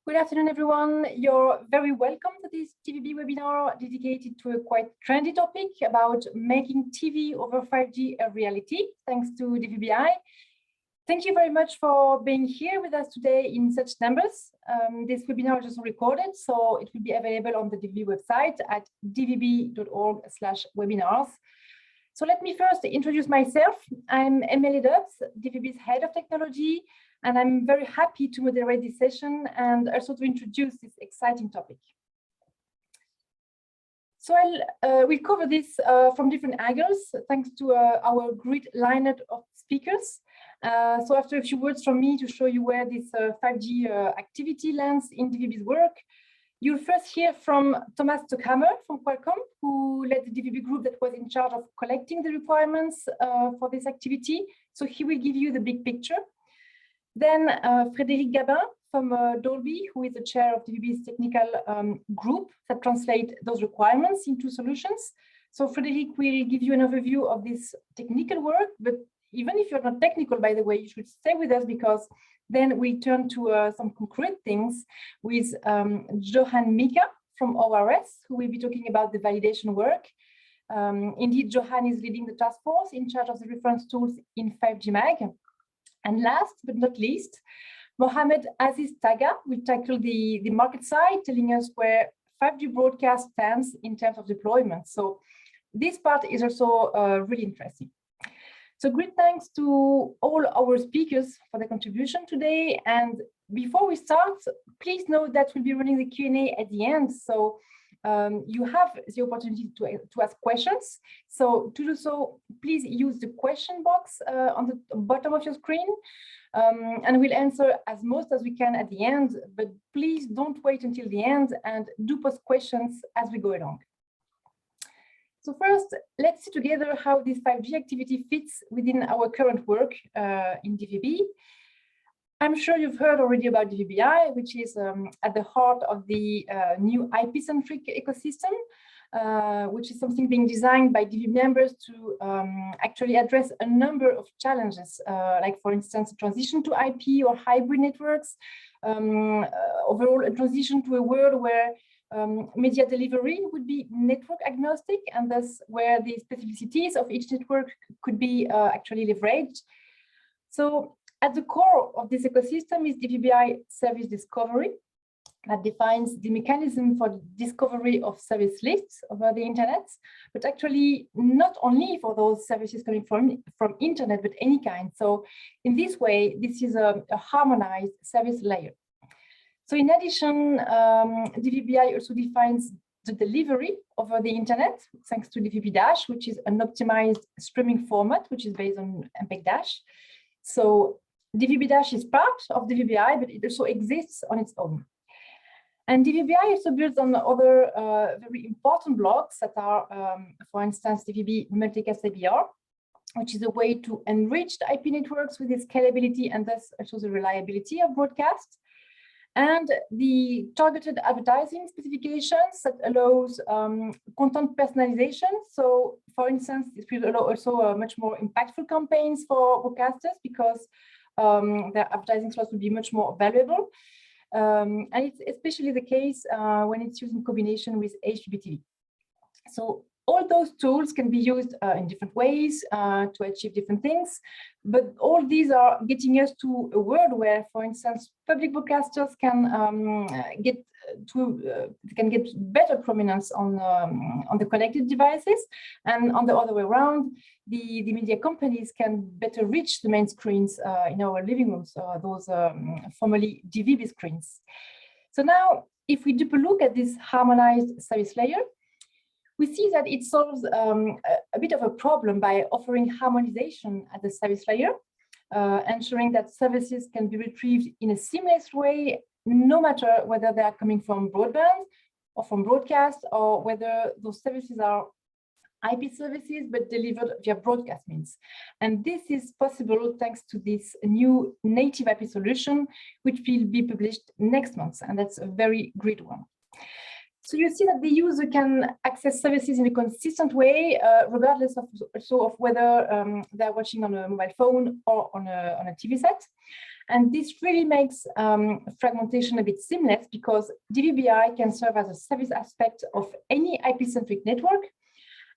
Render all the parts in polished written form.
Good afternoon, everyone. You're very welcome to this DVB webinar dedicated to a quite trendy topic about making TV over 5G a reality, thanks to DVB-I. Thank you very much for being here with us today in such numbers. This webinar is also recorded, so it will be available on the DVB website at dvb.org/webinars. So let me first introduce myself. I'm Emily Dubs, DVB's Head of Technology, and I'm very happy to moderate this session and also to introduce this exciting topic. So we'll cover this from different angles, thanks to our great lineup of speakers. So after a few words from me to show you where this 5G activity lands in DVB's work, you'll first hear from Thomas Stockhammer from Qualcomm, who led the DVB group that was in charge of collecting the requirements for this activity. So he will give you the big picture. Then Frédéric Gabin from Dolby, who is the chair of DVB's technical group that translate those requirements into solutions. So Frédéric will give you an overview of this technical work, but even if you're not technical, by the way, you should stay with us because then we turn to some concrete things with Johann Mika from ORS, who will be talking about the validation work. Indeed, Johann is leading the task force in charge of the reference tools in 5G MAG. And last but not least, Mohamed Aziz Taga will tackle the market side, telling us where 5G broadcast stands in terms of deployment. So this part is also really interesting. So great thanks to all our speakers for the contribution today. And before we start, please note that we'll be running the Q&A at the end. So you have the opportunity to ask questions. So to do so, please use the question box on the bottom of your screen. And we'll answer as most as we can at the end, but please don't wait until the end and do post questions as we go along. So first, let's see together how this 5G activity fits within our current work in DVB. I'm sure you've heard already about DVB-I, which is at the heart of the new IP-centric ecosystem, which is something being designed by DVB members to actually address a number of challenges, like, for instance, a transition to IP or hybrid networks, overall a transition to a world where media delivery would be network agnostic, and thus where the specificities of each network could be actually leveraged. So at the core of this ecosystem is DVB-I service discovery that defines the mechanism for discovery of service lists over the internet, but actually not only for those services coming from internet, but any kind. So in this way, this is a harmonized service layer. So in addition, DVB-I also defines the delivery over the internet, thanks to DVB-, which is an optimized streaming format, which is based on MPEG-. So DVB- is part of DVB-I, but it also exists on its own. And DVB-I also builds on other very important blocks that are, for instance, DVB multicast ABR, which is a way to enrich the IP networks with its scalability and thus also the reliability of broadcast. And the targeted advertising specifications that allows content personalization. So, for instance, it will allow also much more impactful campaigns for broadcasters because their advertising slots will be much more valuable. And it's especially the case when it's used in combination with HbbTV. So all those tools can be used in different ways to achieve different things, but all these are getting us to a world where, for instance, public broadcasters can get better prominence on the connected devices, and on the other way around, the media companies can better reach the main screens in our living rooms, those formerly DVB screens. So now, if we do a look at this harmonized service layer, we see that it solves a bit of a problem by offering harmonization at the service layer, ensuring that services can be retrieved in a seamless way, no matter whether they are coming from broadband or from broadcast, or whether those services are IP services, but delivered via broadcast means. And this is possible thanks to this new native IP solution, which will be published next month. And that's a very great one. So you see that the user can access services in a consistent way, regardless of whether they're watching on a mobile phone or on a TV set. And this really makes fragmentation a bit seamless because DVB-I can serve as a service aspect of any IP-centric network,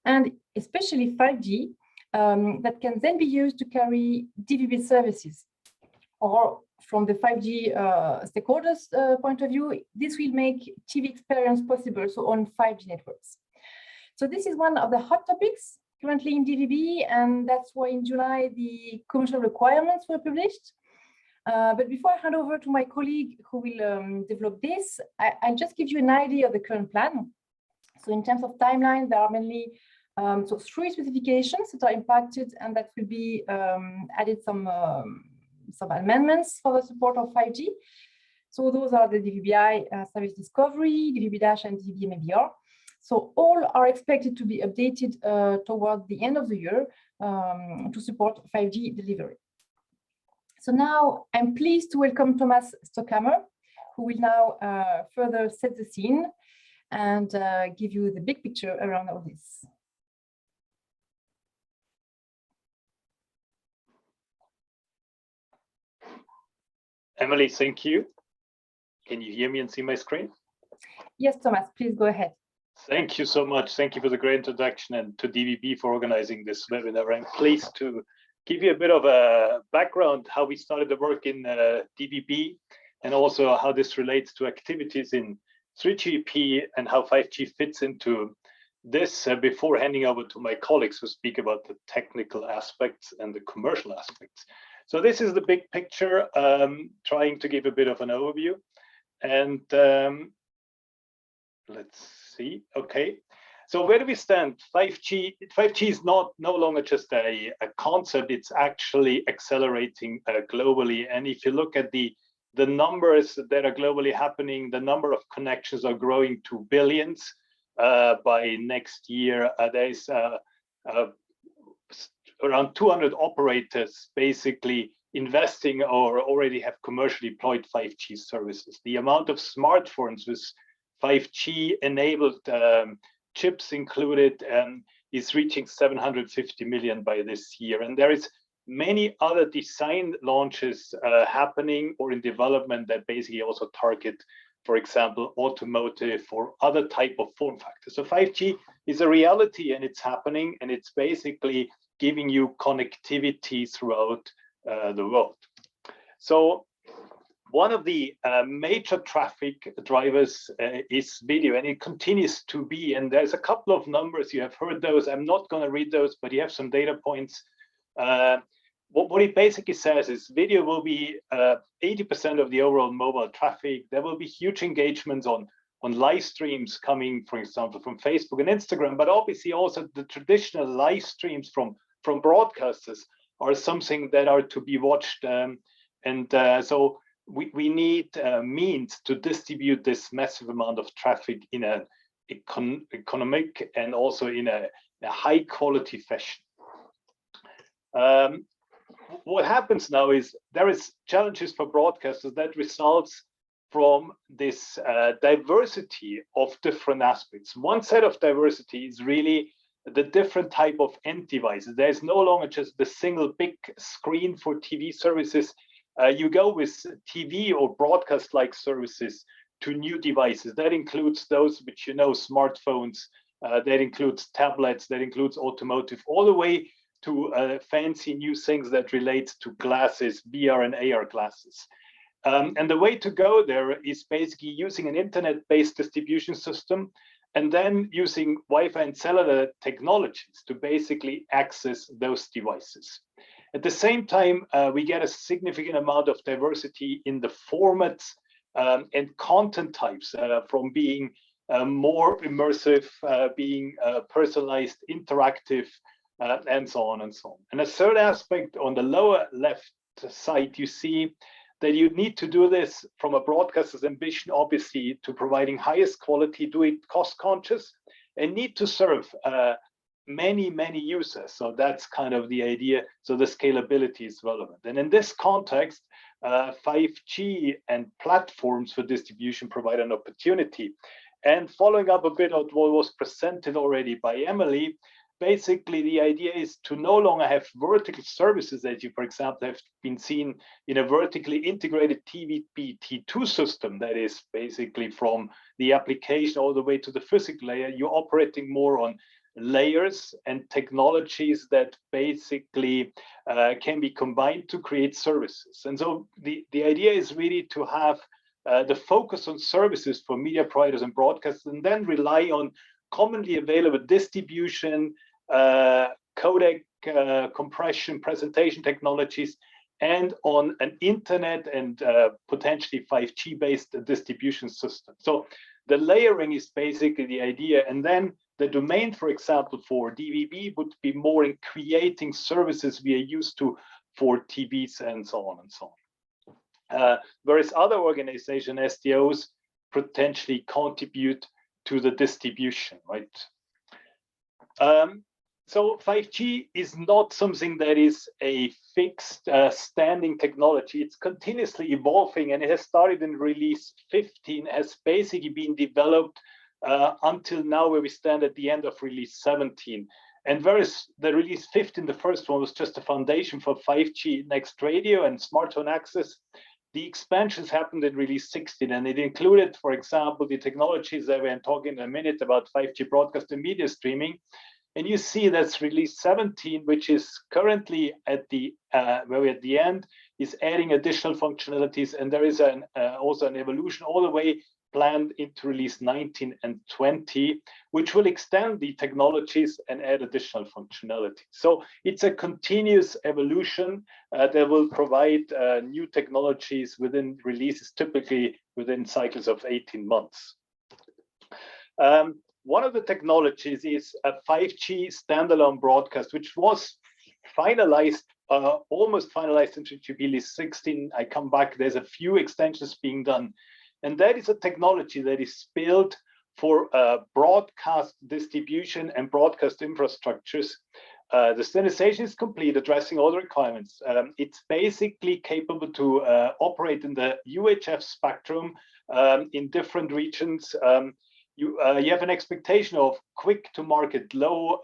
and especially 5G, that can then be used to carry DVB services. Or from the 5G stakeholders' point of view, this will make TV experience possible, so on 5G networks. So this is one of the hot topics currently in DVB, and that's why in July the commercial requirements were published. But before I hand over to my colleague who will develop this, I'll just give you an idea of the current plan. So in terms of timeline, there are mainly so 3 specifications that are impacted, and that will be added some amendments for the support of 5G. So those are the DVB-I service discovery, DVB- and DVB MABR. So all are expected to be updated toward the end of the year to support 5G delivery. So now I'm pleased to welcome Thomas Stockhammer, who will now further set the scene and give you the big picture around all this. Emily, thank you. Can you hear me and see my screen? Yes, Thomas, please go ahead. Thank you so much. Thank you for the great introduction, and to DVB for organizing this webinar. I'm pleased to give you a bit of a background how we started the work in DVB, and also how this relates to activities in 3GP and how 5G fits into this before handing over to my colleagues who speak about the technical aspects and the commercial aspects. So this is the big picture, trying to give a bit of an overview. And let's see. Okay. So where do we stand? 5G is no longer just a concept. It's actually accelerating globally. And if you look at the numbers that are globally happening, the number of connections are growing to billions. By next year, there is around 200 operators basically investing or already have commercially deployed 5G services. The amount of smartphones with 5G enabled chips included is reaching 750 million by this year. And there is many other design launches happening or in development that basically also target, for example, automotive or other type of form factors. So 5G is a reality, and it's happening, and it's basically giving you connectivity throughout the world. So one of the major traffic drivers is video, and it continues to be. And there's a couple of numbers, you have heard those. I'm not going to read those, but you have some data points. What it basically says is video will be 80% of the overall mobile traffic. There will be huge engagements on live streams coming, for example, from Facebook and Instagram, but obviously also the traditional live streams from broadcasters are something that are to be watched. So we need means to distribute this massive amount of traffic in an economic and also in a high quality fashion. What happens now is there is challenges for broadcasters that results from this diversity of different aspects. One set of diversity is really the different type of end devices. There's no longer just the single big screen for TV services. You go with TV or broadcast-like services to new devices. That includes those which you know, smartphones, that includes tablets, that includes automotive, all the way to fancy new things that relate to glasses, VR and AR glasses. And the way to go there is basically using an internet-based distribution system and then using Wi-Fi and cellular technologies to basically access those devices. At the same time, we get a significant amount of diversity in the formats and content types, from being more immersive, being personalized, interactive, and so on and so on. And a third aspect on the lower left side, you see that you need to do this from a broadcaster's ambition, obviously, to providing highest quality, do it cost conscious, and need to serve many users. So that's kind of the idea. So the scalability is relevant. And in this context, 5G and platforms for distribution provide an opportunity. And following up a bit on what was presented already by Emily, basically the idea is to no longer have vertical services that you, for example, have been seen in a vertically integrated DVB-T2 system that is basically from the application all the way to the physical layer. You're operating more on layers and technologies that basically can be combined to create services. And so the idea is really to have the focus on services for media providers and broadcasters, and then rely on commonly available distribution, codec, compression, presentation technologies, and on an internet and potentially 5G based distribution system. So the layering is basically the idea. And then the domain, for example, for DVB would be more in creating services we are used to for TVs and so on and so on. Whereas other organizations, SDOs, potentially contribute to the distribution, right? So 5G is not something that is a fixed standing technology. It's continuously evolving, and it has started in release 15, has basically been developed until now, where we stand at the end of release 17. And whereas the release 15, the first one, was just a foundation for 5G next radio and smartphone access, the expansions happened in release 16, and it included, for example, the technologies that we're talking in a minute about 5G broadcast and media streaming. And you see that's release 17, which is currently at the where we're at the end, is adding additional functionalities, and there is also an evolution all the way planned into release 19 and 20, which will extend the technologies and add additional functionality. So it's a continuous evolution that will provide new technologies within releases, typically within cycles of 18 months. One of the technologies is a 5G standalone broadcast, which was finalized, almost finalized in DVB release 16. I come back, there's a few extensions being done. And that is a technology that is built for broadcast distribution and broadcast infrastructures. The standardization is complete, addressing all the requirements. It's basically capable to operate in the UHF spectrum in different regions. You have an expectation of quick to market, low,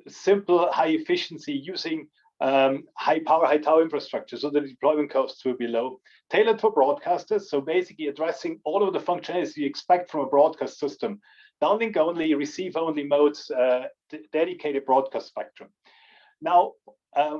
simple, high efficiency, using high power, high tower infrastructure, so the deployment costs will be low. Tailored for broadcasters, so basically addressing all of the functionalities you expect from a broadcast system. Downlink only, receive only modes, dedicated broadcast spectrum. Now,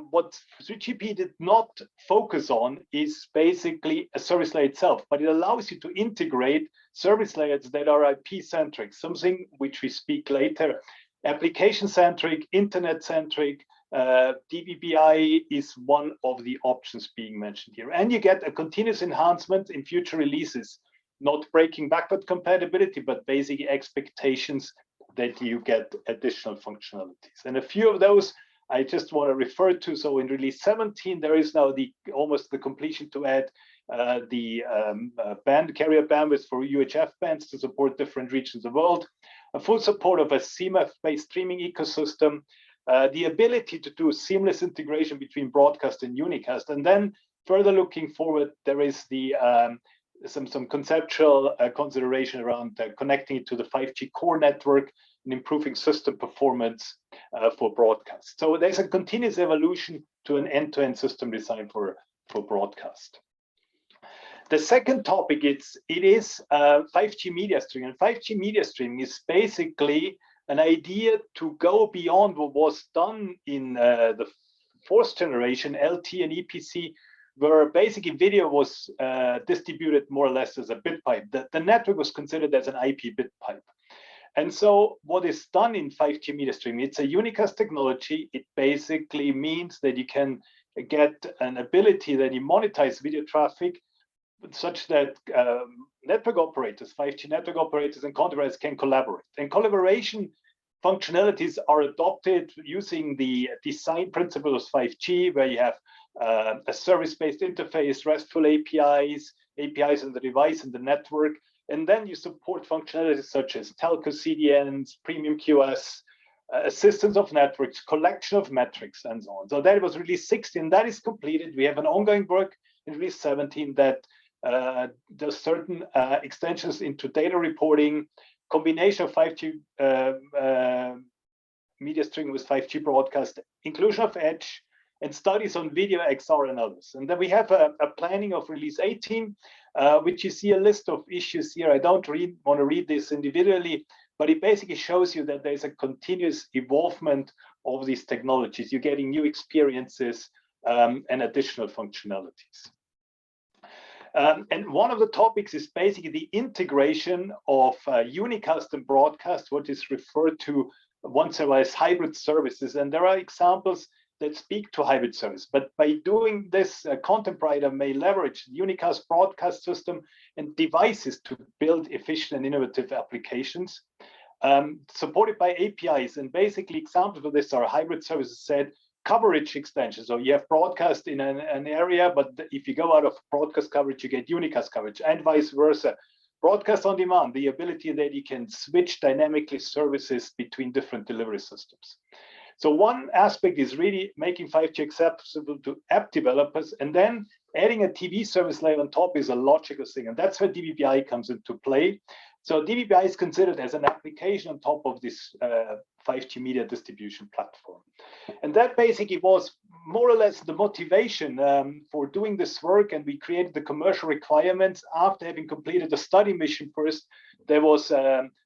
what 3GP did not focus on is basically a service layer itself, but it allows you to integrate service layers that are IP-centric, something which we speak later, application-centric, internet-centric. DVB-I is one of the options being mentioned here. And you get a continuous enhancement in future releases, not breaking backward compatibility, but basic expectations that you get additional functionalities. And a few of those I just want to refer to. So in release 17, there is now almost the completion to add the carrier bandwidth for UHF bands to support different regions of the world, a full support of a CMF-based streaming ecosystem, the ability to do seamless integration between broadcast and unicast. And then further looking forward, there is the some conceptual consideration around connecting it to the 5G core network and improving system performance for broadcast. So there's a continuous evolution to an end-to-end system design for broadcast. The second topic it is 5G media streaming. And 5G media streaming is basically an idea to go beyond what was done in the fourth generation, LT and EPC, where basically video was distributed more or less as a bit pipe. The network was considered as an IP bit pipe. And so what is done in 5G media streaming, it's a unicast technology. It basically means that you can get an ability that you monetize video traffic such that network operators, 5G network operators and content providers can collaborate. And collaboration functionalities are adopted using the design principles of 5G, where you have a service-based interface, RESTful APIs in the device and the network. And then you support functionalities such as telco CDNs, premium QS, assistance of networks, collection of metrics, and so on. So that was release 16, that is completed. We have an ongoing work in release 17 that does certain extensions into data reporting, combination of 5G media streaming with 5G broadcast, inclusion of edge, and studies on video, XR, and others. And then we have a planning of release 18, which you see a list of issues here. I don't want to read this individually, but it basically shows you that there's a continuous evolvement of these technologies. You're getting new experiences and additional functionalities. And one of the topics is basically the integration of unicast and broadcast, what is referred to once in a while as hybrid services. And there are examples that speak to hybrid service. But by doing this, a content provider may leverage the unicast broadcast system and devices to build efficient and innovative applications, supported by APIs. And basically examples of this are hybrid services said, coverage extension. So you have broadcast in an area, but if you go out of broadcast coverage, you get unicast coverage, and vice versa. Broadcast on demand, the ability that you can switch dynamically services between different delivery systems. So one aspect is really making 5G accessible to app developers, and then adding a TV service layer on top is a logical thing, and that's where DVB-I comes into play. So DVB-I is considered as an application on top of this 5G media distribution platform. And that basically was more or less the motivation for doing this work, and we created the commercial requirements after having completed the study mission first that was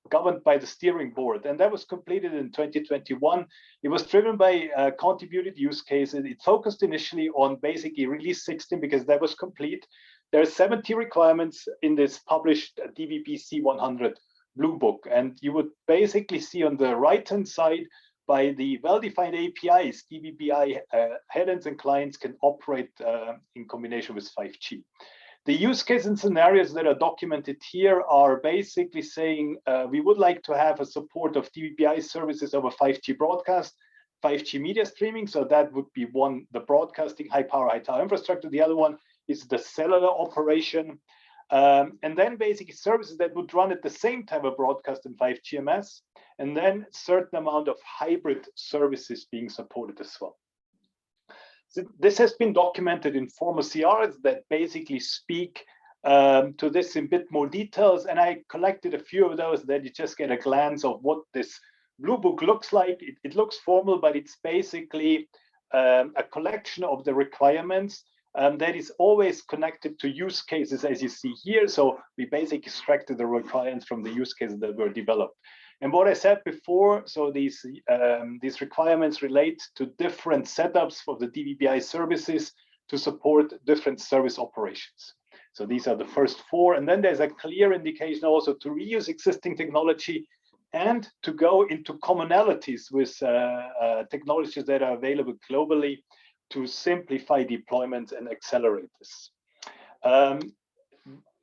governed by the steering board, and that was completed in 2021. It was driven by contributed use cases. It focused initially on basically release 16 because that was complete. There are 70 requirements in this published DVB C100 Blue Book, and you would basically see on the right-hand side by the well-defined APIs, DVB-I headends and clients can operate in combination with 5G. The use cases and scenarios that are documented here are basically saying we would like to have a support of DVB-I services over 5G broadcast, 5G media streaming. So that would be one, the broadcasting high power, high tower infrastructure. The other one is the cellular operation. And then basically services that would run at the same time of broadcast and 5GMS, and then certain amount of hybrid services being supported as well. So this has been documented in formal CRs that basically speak to this in a bit more details, and I collected a few of those that you just get a glance of what this Blue Book looks like. It looks formal, but it's basically a collection of the requirements that is always connected to use cases, as you see here. So we basically extracted the requirements from the use cases that were developed. And what I said before, so these requirements relate to different setups for the DVB-I services to support different service operations. So these are the first four. And then there's a clear indication also to reuse existing technology and to go into commonalities with technologies that are available globally to simplify deployment and accelerate this.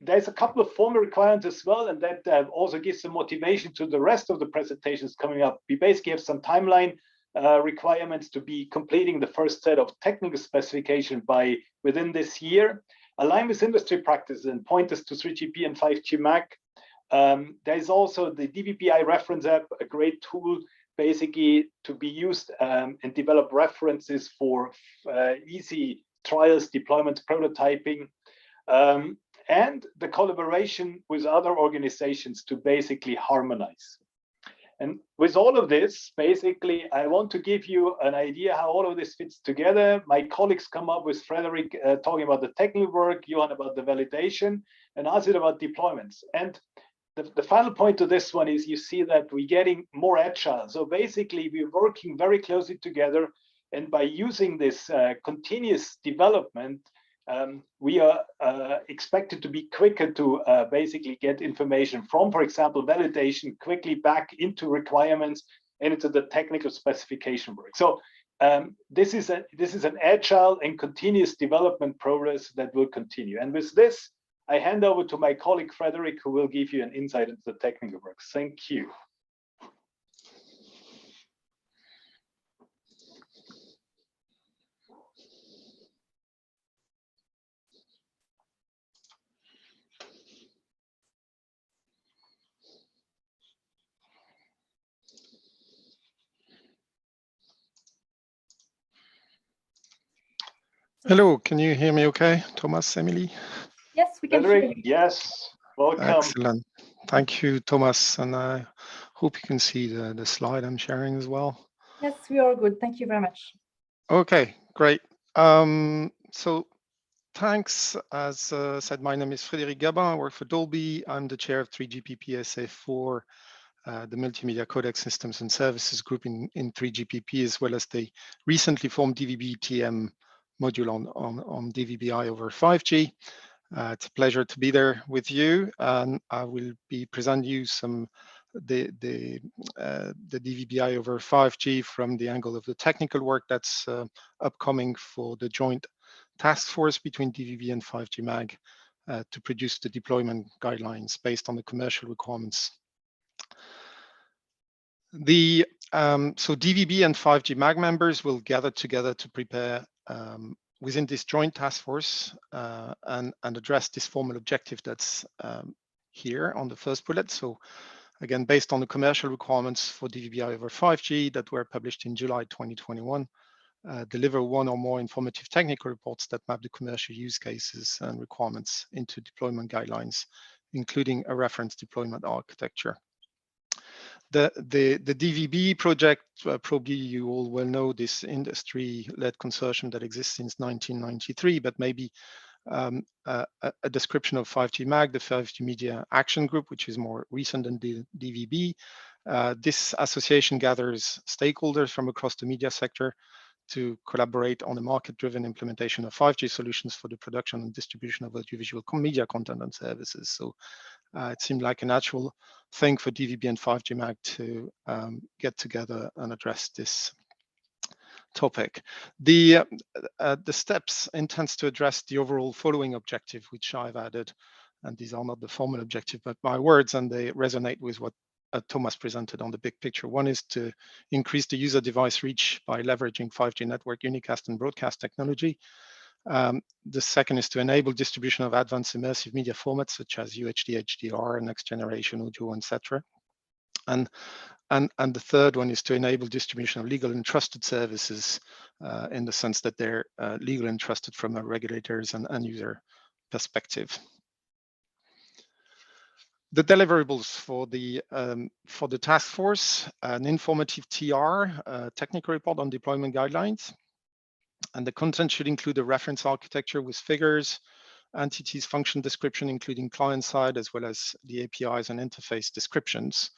There's a couple of formal requirements as well, and that also gives some motivation to the rest of the presentations coming up. We basically have some timeline requirements to be completing the first set of technical specification by within this year, align with industry practices and point us to 3GP and 5G MAC. There's also the DVB-I reference app, a great tool basically to be used and develop references for easy trials, deployments, prototyping, and the collaboration with other organizations to basically harmonize. And with all of this, basically, I want to give you an idea how all of this fits together. My colleagues come up with Frédéric talking about the technical work, Johann about the validation, and Aziz about deployments. And the final point to this one is you see that we're getting more agile. So basically, we're working very closely together. And by using this continuous development, we are expected to be quicker to basically get information from, for example, validation quickly back into requirements and into the technical specification work. So this is an agile and continuous development progress that will continue. And with this, I hand over to my colleague Frédéric, who will give you an insight into the technical work. Thank you. Hello, can you hear me okay, Thomas, Emily? Yes, we can hear you. Yes, welcome. Excellent. Thank you, Thomas, and I hope you can see the slide I'm sharing as well. Yes, we are good. Thank you very much. Okay, great. So thanks. As said, my name is Frédéric Gabin. I work for Dolby. I'm the chair of 3GPP SA for the Multimedia Codec Systems and Services group in 3GPP, as well as the recently formed DVB TM module on DVB-I over 5G. It's a pleasure to be there with you, and I will be presenting you the DVB-I over 5G from the angle of the technical work that's upcoming for the joint task force between DVB and 5G MAG to produce the deployment guidelines based on the commercial requirements. So DVB and 5G MAG members will gather together to prepare within this joint task force and address this formal objective that's here on the first bullet. So again, based on the commercial requirements for DVB-I over 5G that were published in July 2021, deliver one or more informative technical reports that map the commercial use cases and requirements into deployment guidelines, including a reference deployment architecture. The DVB project, probably you all will know this industry-led consortium that exists since 1993, but maybe a description of 5G MAG, the 5G Media Action Group, which is more recent than the DVB. This association gathers stakeholders from across the media sector to collaborate on the market-driven implementation of 5G solutions for the production and distribution of audiovisual media content and services. So it seemed like a natural thing for DVB and 5G MAG to get together and address this topic. The steps intends to address the overall following objective, which I've added, and these are not the formal objective, but my words, and they resonate with what Thomas presented on the big picture. One is to increase the user device reach by leveraging 5G network unicast and broadcast technology. The second is to enable distribution of advanced immersive media formats such as UHD, HDR, next generation audio, etc. And the third one is to enable distribution of legal and trusted services in the sense that they're legal and trusted from a regulator's and end user perspective. The deliverables for the task force: an informative TR, technical report on deployment guidelines, and the content should include a reference architecture with figures, entities, function description, including client side, as well as the APIs and interface descriptions.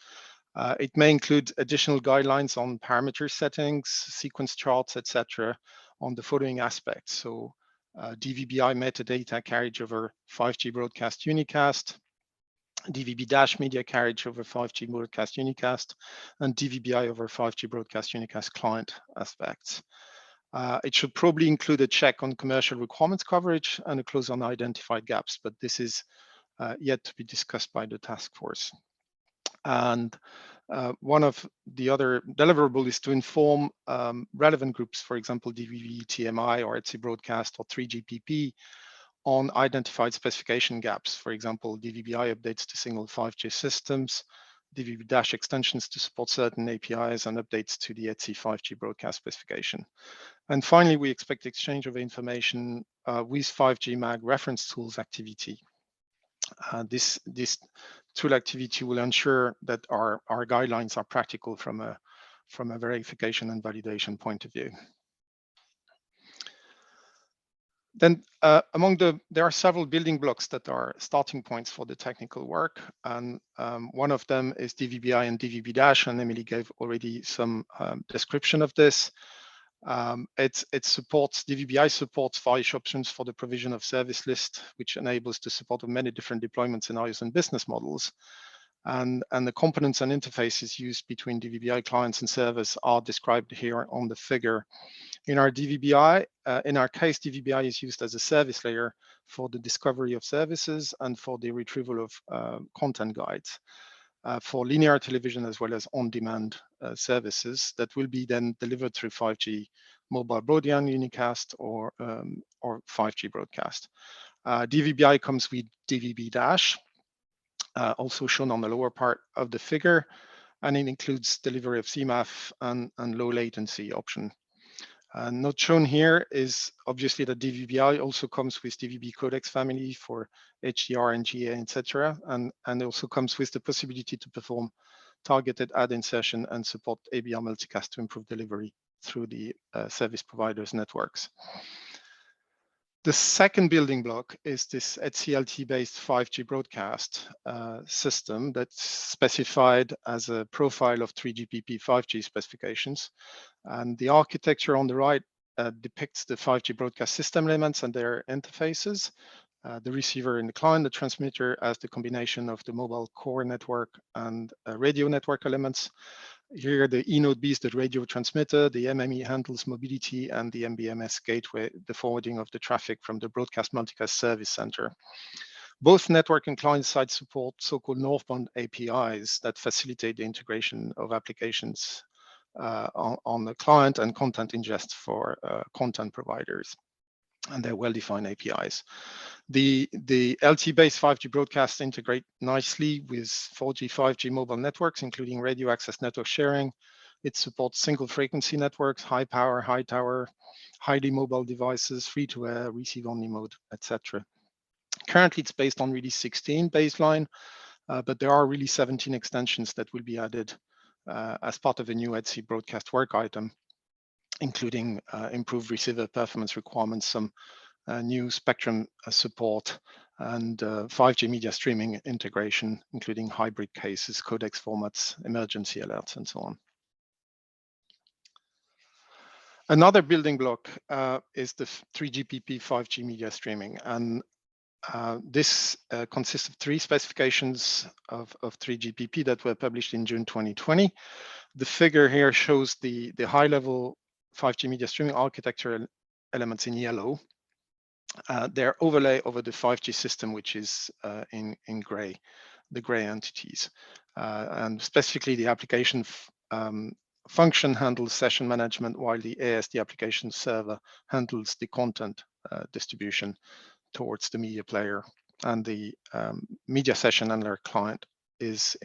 It may include additional guidelines on parameter settings, sequence charts, etc., on the following aspects. So DVB-I metadata carriage over 5G broadcast unicast, DVB- media carriage over 5G broadcast unicast, and DVB-I over 5G broadcast unicast client aspects. It should probably include a check on commercial requirements coverage and a close on identified gaps, but this is yet to be discussed by the task force. And one of the other deliverables is to inform relevant groups, for example, DVB, TMI, or ETSI broadcast, or 3GPP, on identified specification gaps. For example, DVB-I updates to single 5G systems, DVB- extensions to support certain APIs, and updates to the ETSI 5G broadcast specification. And finally, we expect exchange of information with 5G MAG reference tools activity. This tool activity will ensure that our guidelines are practical from a verification and validation point of view. Then there are several building blocks that are starting points for the technical work. And one of them is DVB-I and DVB-, and Emily gave already some description of this. DVB-I supports various options for the provision of service list, which enables the support of many different deployment scenarios and business models. And the components and interfaces used between DVB-I clients and servers are described here on the figure. In our DVB-I, in our case, DVB-I is used as a service layer for the discovery of services and for the retrieval of content guides for linear television as well as on-demand services that will be then delivered through 5G mobile broadband unicast or 5G broadcast. DVB-I comes with DVB-, also shown on the lower part of the figure, and it includes delivery of CMAF and low latency option. Not shown here is obviously that DVB-I also comes with DVB codecs family for HDR and GA, etc. And also comes with the possibility to perform targeted ad insertion and support ABR multicast to improve delivery through the service providers' networks. The second building block is this HCLT-based 5G broadcast system that's specified as a profile of 3GPP 5G specifications. And the architecture on the right depicts the 5G broadcast system elements and their interfaces. The receiver in the client, the transmitter as the combination of the mobile core network and radio network elements. Here, the eNode B is the radio transmitter, the MME handles mobility, and the MBMS gateway, the forwarding of the traffic from the broadcast multicast service center. Both network and client side support so-called northbound APIs that facilitate the integration of applications on the client and content ingest for content providers. And they're well-defined APIs. The LTE-based 5G broadcasts integrate nicely with 4G, 5G mobile networks, including radio access network sharing. It supports single frequency networks, high power, high tower, highly mobile devices, free-to-air, receive-only mode, etc. Currently, it's based on Release 16 baseline, but there are really 17 extensions that will be added as part of the new ETSI broadcast work item, including improved receiver performance requirements, some new spectrum support, and 5G media streaming integration, including hybrid cases, codecs formats, emergency alerts, and so on. Another building block is the 3GPP 5G media streaming. And this consists of 3 specifications of 3GPP that were published in June 2020. The figure here shows the high-level 5G media streaming architecture elements in yellow. They're overlay over the 5G system, which is in gray, the gray entities. And specifically, the application function handles session management, while the ASD application server handles the content distribution towards the media player. And the media session handler client is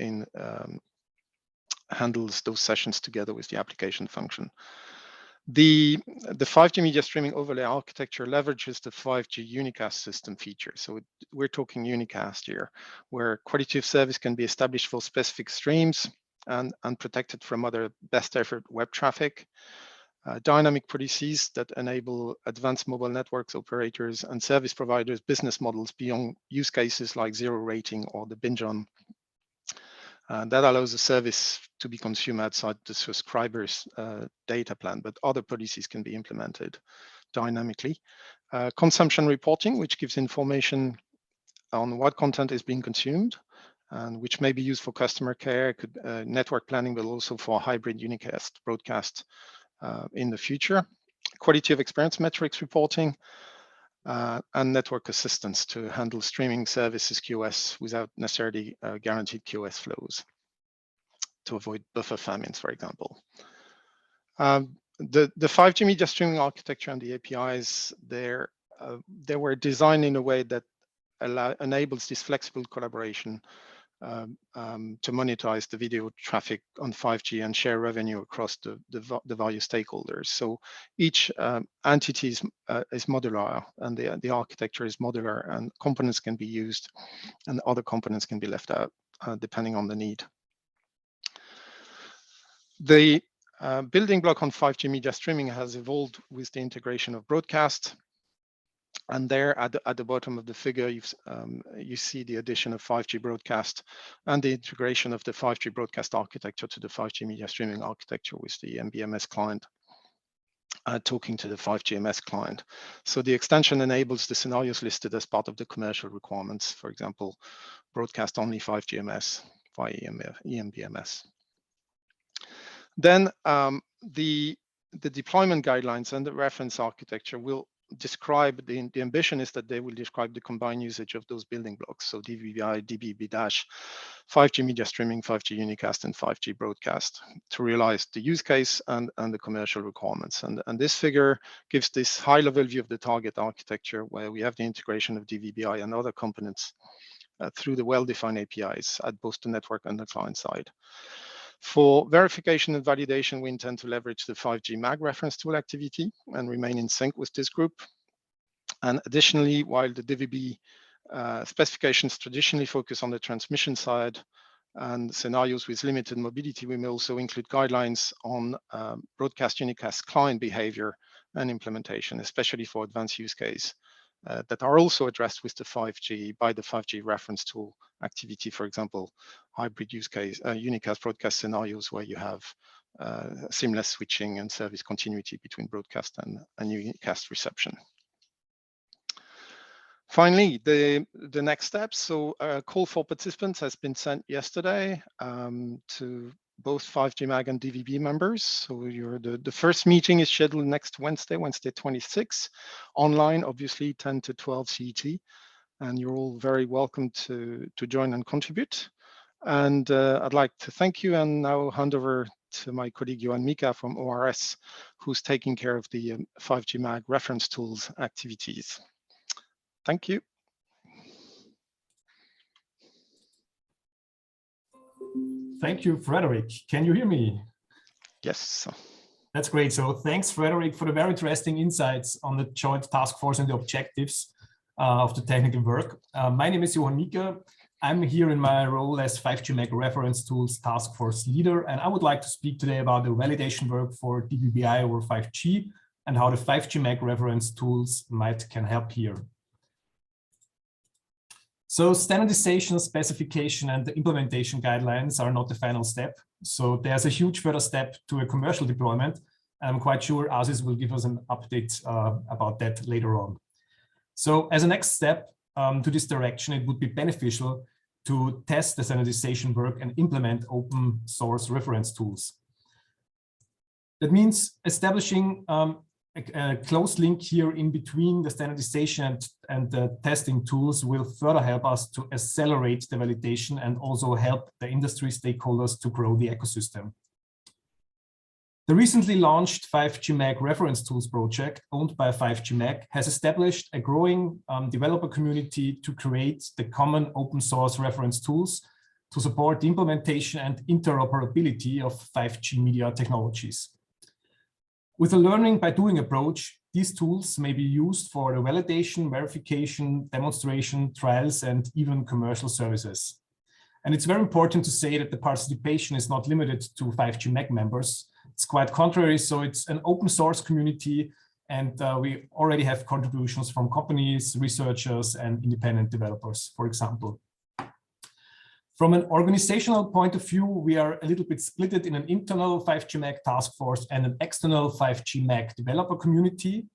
handles those sessions together with the application function. The 5G media streaming overlay architecture leverages the 5G unicast system feature. So we're talking unicast here, where quality of service can be established for specific streams and protected from other best effort web traffic. Dynamic policies that enable advanced mobile networks operators and service providers business models beyond use cases like zero rating or the binge on. That allows the service to be consumed outside the subscriber's data plan, but other policies can be implemented dynamically. Consumption reporting, which gives information on what content is being consumed, and which may be used for customer care, network planning, but also for hybrid unicast broadcast in the future. Quality of experience metrics reporting, and network assistance to handle streaming services QoS without necessarily guaranteed QoS flows to avoid buffer famines, for example. The 5G media streaming architecture and the APIs there, they were designed in a way that enables this flexible collaboration to monetize the video traffic on 5G and share revenue across the various stakeholders. So each entity is modular, and the architecture is modular, and components can be used and other components can be left out depending on the need. The building block on 5G media streaming has evolved with the integration of broadcast. And there at the bottom of the figure, you see the addition of 5G broadcast and the integration of the 5G broadcast architecture to the 5G media streaming architecture with the MBMS client talking to the 5G MS client. So the extension enables the scenarios listed as part of the commercial requirements, for example, broadcast only 5G MS via eMBMS. Then the deployment guidelines and the reference architecture will describe, the ambition is that they will describe the combined usage of those building blocks. So DVB-I, DVB-, 5G media streaming, 5G unicast, and 5G broadcast to realize the use case and the commercial requirements. And this figure gives this high-level view of the target architecture, where we have the integration of DVB-I and other components through the well-defined APIs at both the network and the client side. For verification and validation, we intend to leverage the 5G MAG reference tool activity and remain in sync with this group. And additionally, while the DVB specifications traditionally focus on the transmission side and scenarios with limited mobility, we may also include guidelines on broadcast unicast client behavior and implementation, especially for advanced use case that are also addressed with the 5G by the 5G reference tool activity. For example, hybrid use case, unicast broadcast scenarios where you have seamless switching and service continuity between broadcast and unicast reception. Finally, the next steps. So a call for participants has been sent yesterday to both 5G MAG and DVB members. So the first meeting is scheduled next Wednesday, Wednesday 26, online, obviously 10 to 12 CET. And you're all very welcome to join and contribute. And I'd like to thank you and now hand over to my colleague Johann Mika from ORS, who's taking care of the 5G MAG reference tools activities. Thank you. Thank you, Frédéric. Can you hear me? Yes. That's great. So thanks, Frédéric, for the very interesting insights on the joint task force and the objectives of the technical work. My name is Johann Mika. I'm here in my role as 5G MAG reference tools task force leader, and I would like to speak today about the validation work for DVB-I over 5G and how the 5G MAG reference tools can help here. So standardization, specification, and the implementation guidelines are not the final step. So there's a huge further step to a commercial deployment. And I'm quite sure Aziz will give us an update about that later on. So as a next step to this direction, it would be beneficial to test the standardization work and implement open source reference tools. That means establishing a close link here in between the standardization and the testing tools will further help us to accelerate the validation and also help the industry stakeholders to grow the ecosystem. The recently launched 5G MAG reference tools project, owned by 5G MAG, has established a growing developer community to create the common open source reference tools to support the implementation and interoperability of 5G media technologies. With a learning by doing approach, these tools may be used for the validation, verification, demonstration, trials, and even commercial services. And it's very important to say that the participation is not limited to 5G MAG members. It's quite contrary, so it's an open source community, and we already have contributions from companies, researchers, and independent developers, for example. From an organizational point of view, we are a little bit split in an internal 5G MAG task force and an external 5G MAG developer community.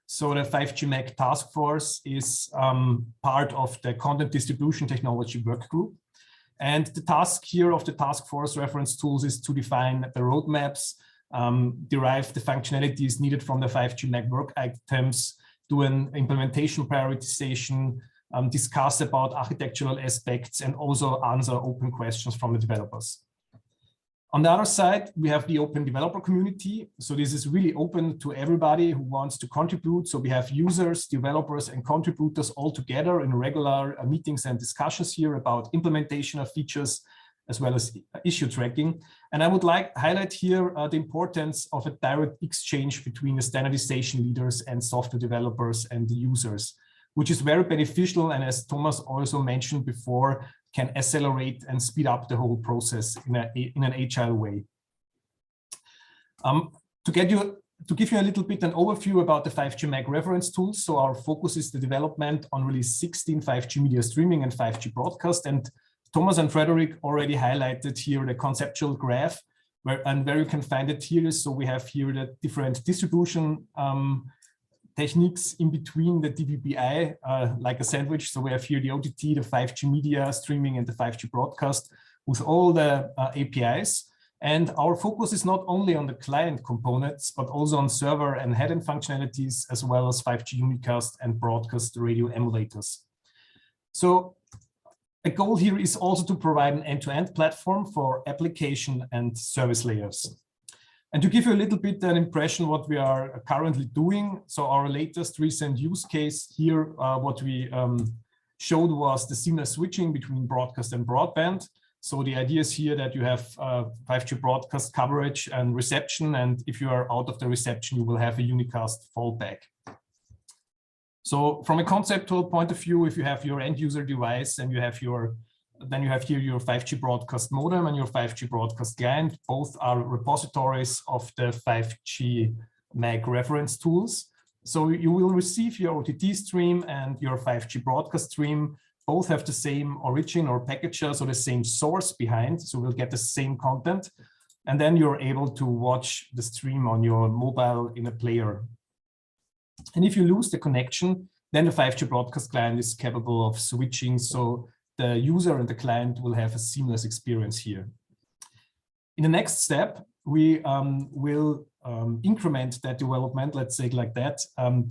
So the 5G MAG task force is part of the content distribution technology work group. And the task here of the task force reference tools is to define the roadmaps, derive the functionalities needed from the 5G MAG work items, do an implementation prioritization, discuss about architectural aspects, and also answer open questions from the developers. On the other side, we have the open developer community. So this is really open to everybody who wants to contribute. So we have users, developers, and contributors all together in regular meetings and discussions here about implementation of features, as well as issue tracking. And I would like to highlight here the importance of a direct exchange between the standardization leaders and software developers and the users, which is very beneficial, and as Thomas also mentioned before, can accelerate and speed up the whole process in an agile way. To give you a little bit an overview about the 5G MAG reference tools, so our focus is the development on release 16 5G media streaming and 5G broadcast, and Thomas and Frédéric already highlighted here the conceptual graph, where you can find it here. So we have here the different distribution techniques in between the DVB-I, like a sandwich. So we have here the OTT, the 5G media streaming, and the 5G broadcast with all the APIs. And our focus is not only on the client components, but also on server and head-end functionalities, as well as 5G unicast and broadcast radio emulators. So a goal here is also to provide an end-to-end platform for application and service layers. And to give you a little bit an impression what we are currently doing, so our latest recent use case here, what we showed was the seamless switching between broadcast and broadband. So the idea is here that you have 5G broadcast coverage and reception, and if you are out of the reception, you will have a unicast fallback. So from a conceptual point of view, if you have your end user device and you have then you have here your 5G broadcast modem and your 5G broadcast client. Both are repositories of the 5G MAC reference tools. So you will receive your OTT stream and your 5G broadcast stream. Both have the same origin or packager, so the same source behind. So we'll get the same content. And then you're able to watch the stream on your mobile in a player. And if you lose the connection, then the 5G broadcast client is capable of switching. So the user and the client will have a seamless experience here. In the next step, we will increment that development, let's say like that,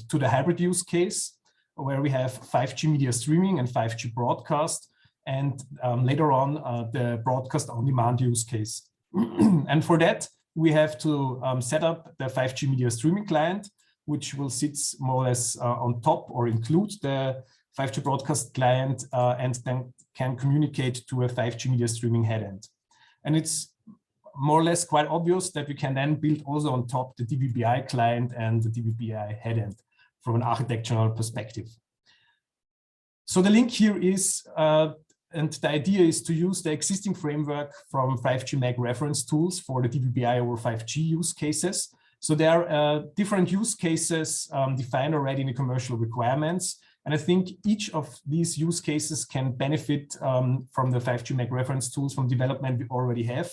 to the hybrid use case, where we have 5G media streaming and 5G broadcast, and later on the broadcast on demand use case. And for that, we have to set up the 5G media streaming client, which will sit more or less on top or include the 5G broadcast client and then can communicate to a 5G media streaming headend. And it's more or less quite obvious that we can then build also on top the DVB-I client and the DVB-I headend from an architectural perspective. So the link here is, and the idea is to use the existing framework from 5G MAC reference tools for the DVB-I over 5G use cases. So there are different use cases defined already in the commercial requirements. And I think each of these use cases can benefit from the 5G MAC reference tools from development we already have.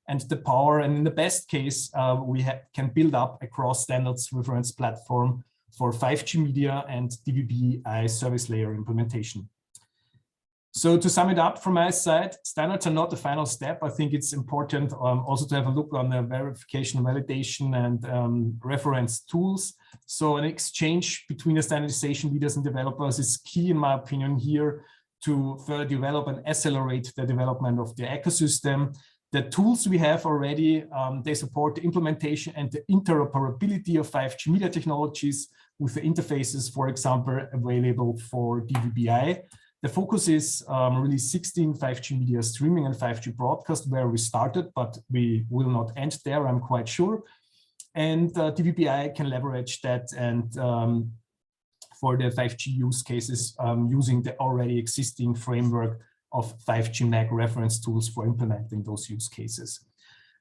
And the power, and in the best case, we can build up a cross-standards reference platform for 5G media and DVB-I service layer implementation. So to sum it up from my side, standards are not the final step. I think it's important also to have a look on the verification, validation, and reference tools. So an exchange between the standardization leaders and developers is key, in my opinion, here to further develop and accelerate the development of the ecosystem. The tools we have already, they support the implementation and the interoperability of 5G media technologies with the interfaces, for example, available for DVB-I. The focus is really 16 5G media streaming and 5G broadcast, where we started, but we will not end there, I'm quite sure. And DVB-I can leverage that and for the 5G use cases using the already existing framework of 5G MAC reference tools for implementing those use cases.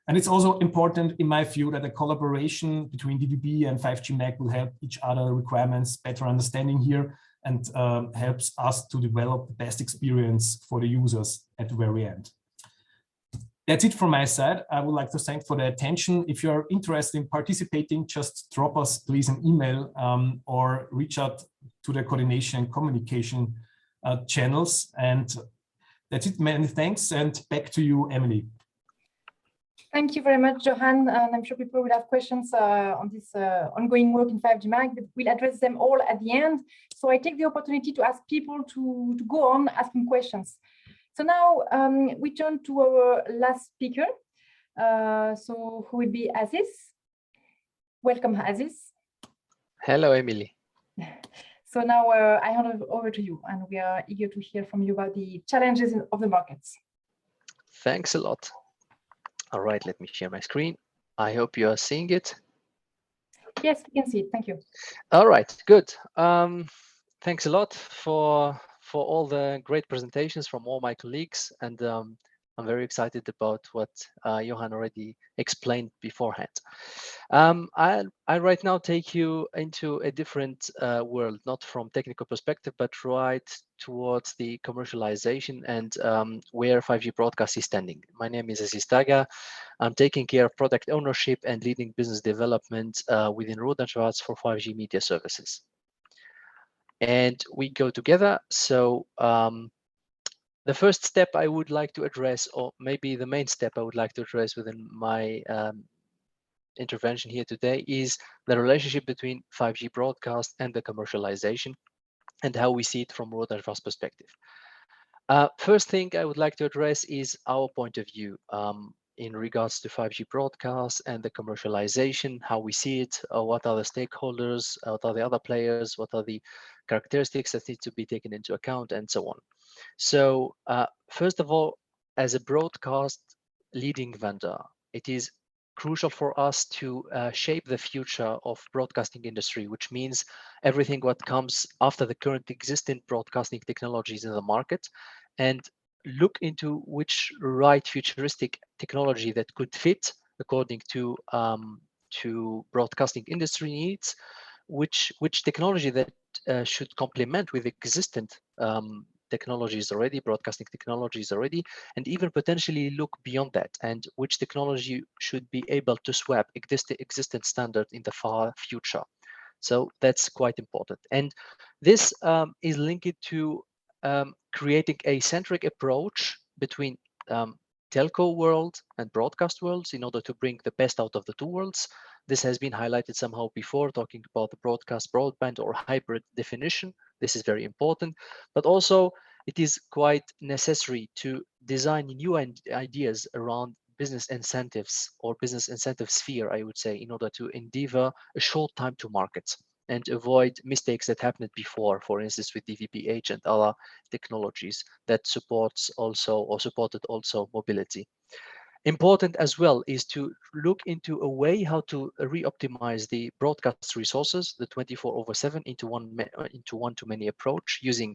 And it's also important, in my view, that a collaboration between DVB and 5G MAC will help each other requirements better understanding here, and helps us to develop the best experience for the users at the very end. That's it from my side. I would like to thank for the attention. If you're interested in participating, just drop us please an email or reach out to the coordination and communication channels. And that's it, many thanks, and back to you, Emily. Thank you very much, Johann. And I'm sure people will have questions on this ongoing work in 5G MAC, but we'll address them all at the end. So I take the opportunity to ask people to go on asking questions. So now we turn to our last speaker. So who will be Aziz? Welcome, Aziz. Hello, Emily. So now I hand it over to you, and we are eager to hear from you about the challenges of the markets. Thanks a lot. All right, let me share my screen. I hope you are seeing it. Yes, we can see it. Thank you. All right, good. Thanks a lot for all the great presentations from all my colleagues, and I'm very excited about what Johann already explained beforehand. I right now take you into a different world, not from technical perspective, but right towards the commercialization and where 5G broadcast is standing. My name is Aziz Taga. I'm taking care of product ownership and leading business development within Rohde Schwarz for 5G media services. And we go together. So the first step I would like to address, or maybe the main step I would like to address within my intervention here today, is the relationship between 5G broadcast and the commercialization, and how we see it from Rohde Schwarz perspective. First thing I would like to address is our point of view in regards to 5G broadcast and the commercialization, how we see it, what are the stakeholders, what are the other players, what are the characteristics that need to be taken into account, and so on. So first of all, as a broadcast leading vendor, it is crucial for us to shape the future of broadcasting industry, which means everything what comes after the current existing broadcasting technologies in the market, and look into which right futuristic technology that could fit according to broadcasting industry needs, which technology that should complement with existing technologies already, broadcasting technologies already, and even potentially look beyond that, and which technology should be able to swap existing standard in the far future. So that's quite important. And this is linked to creating a centric approach between telco world and broadcast worlds in order to bring the best out of the two worlds. This has been highlighted somehow before, talking about the broadcast broadband or hybrid definition. This is very important, but also it is quite necessary to design new ideas around business incentives or business incentive sphere, I would say, in order to endeavor a short time to market and avoid mistakes that happened before, for instance, with DVB-I and other technologies that supported also mobility. Important as well is to look into a way how to re-optimize the broadcast resources, the 24/7 into one-to-many approach, using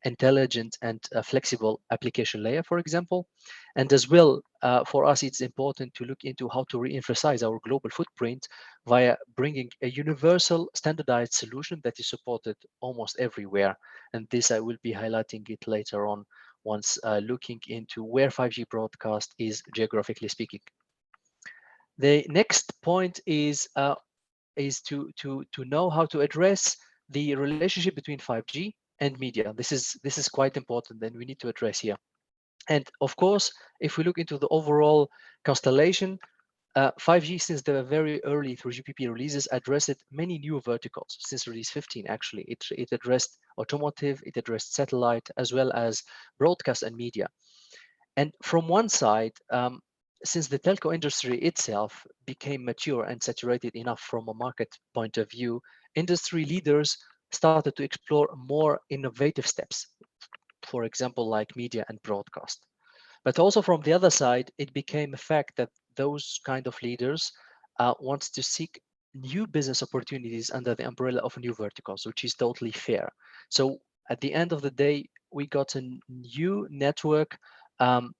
intelligent and flexible application layer, for example. And as well, for us, it's important to look into how to re-emphasize our global footprint via bringing a universal standardized solution that is supported almost everywhere. And this I will be highlighting it later on once looking into where 5G broadcast is geographically speaking. The next point is to know how to address the relationship between 5G and media. This is quite important, and we need to address here. And of course, if we look into the overall constellation, 5G since the very early 3GPP releases addressed many new verticals. Since release 15, actually, it addressed automotive, it addressed satellite, as well as broadcast and media. And from one side, since the telco industry itself became mature and saturated enough from a market point of view, industry leaders started to explore more innovative steps, for example, like media and broadcast. But also from the other side, it became a fact that those kind of leaders wants to seek new business opportunities under the umbrella of new verticals, which is totally fair. So at the end of the day, we got a new network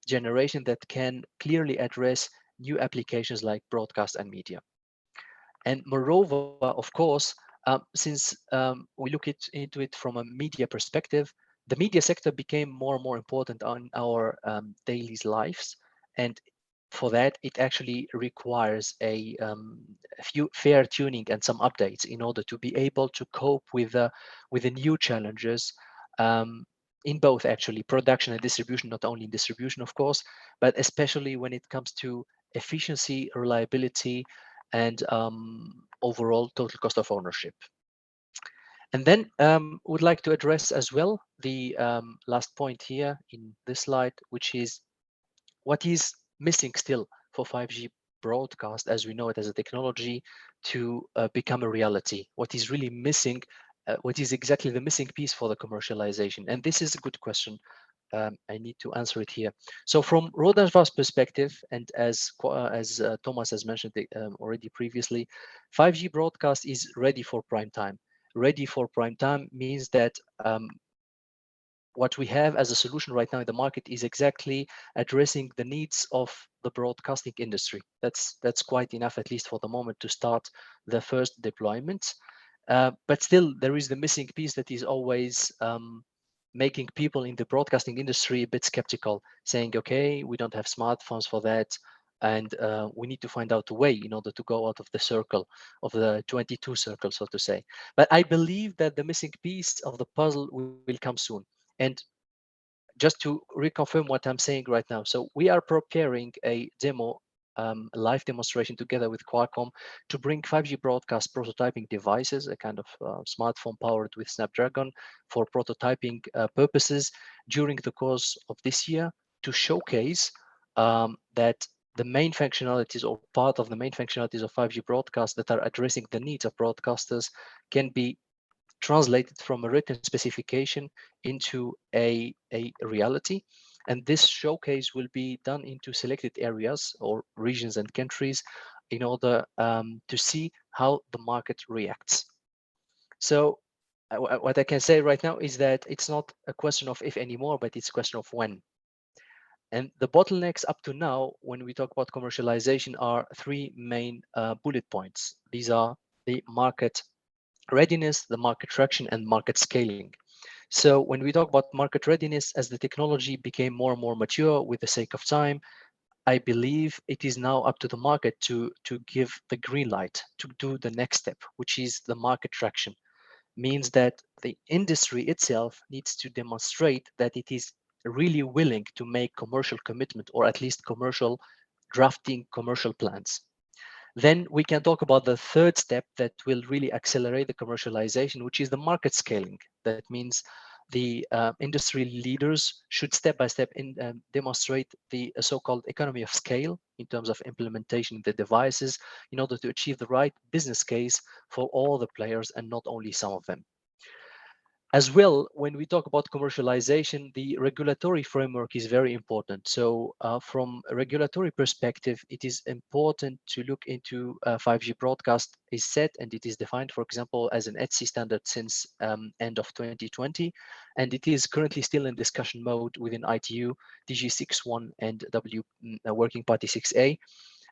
generation that can clearly address new applications like broadcast and media. And moreover, of course, since we look into it from a media perspective, the media sector became more and more important on our daily lives. And for that, it actually requires a few fair tuning and some updates in order to be able to cope with the new challenges in both actually production and distribution, not only in distribution, of course, but especially when it comes to efficiency, reliability, and overall total cost of ownership. And then would like to address as well the last point here in this slide, which is what is missing still for 5G broadcast as we know it as a technology to become a reality. What is really missing, what is exactly the missing piece for the commercialization? And this is a good question. I need to answer it here. So from Rohde Schwarz perspective, and as Thomas has mentioned already previously, 5G broadcast is ready for prime time. Ready for prime time means that what we have as a solution right now in the market is exactly addressing the needs of the broadcasting industry. That's quite enough, at least for the moment, to start the first deployments. But still, there is the missing piece that is always making people in the broadcasting industry a bit skeptical, saying, okay, we don't have smartphones for that, and we need to find out a way in order to go out of the circle, of the 22 circle, so to say. But I believe that the missing piece of the puzzle will come soon. And just to reconfirm what I'm saying right now, so we are preparing a demo, live demonstration together with Qualcomm to bring 5G broadcast prototyping devices, a kind of smartphone powered with Snapdragon for prototyping purposes during the course of this year to showcase that the main functionalities or part of the main functionalities of 5G broadcast that are addressing the needs of broadcasters can be translated from a written specification into a reality. And this showcase will be done into selected areas or regions and countries in order to see how the market reacts. So what I can say right now is that it's not a question of if anymore, but it's a question of when. And the bottlenecks up to now, when we talk about commercialization, are three main bullet points. These are the market readiness, the market traction, and market scaling. So when we talk about market readiness, as the technology became more and more mature with the sake of time, I believe it is now up to the market to give the green light to do the next step, which is the market traction. Means that the industry itself needs to demonstrate that it is really willing to make commercial commitment, or at least drafting commercial plans. Then we can talk about the third step that will really accelerate the commercialization, which is the market scaling. That means the industry leaders should step by step demonstrate the so-called economy of scale in terms of implementation of the devices in order to achieve the right business case for all the players and not only some of them. As well, when we talk about commercialization, the regulatory framework is very important. So from a regulatory perspective, it is important to look into 5G broadcast is set and it is defined, for example, as an ETSI standard since end of 2020. And it is currently still in discussion mode within ITU, DG61 and Working Party 6A.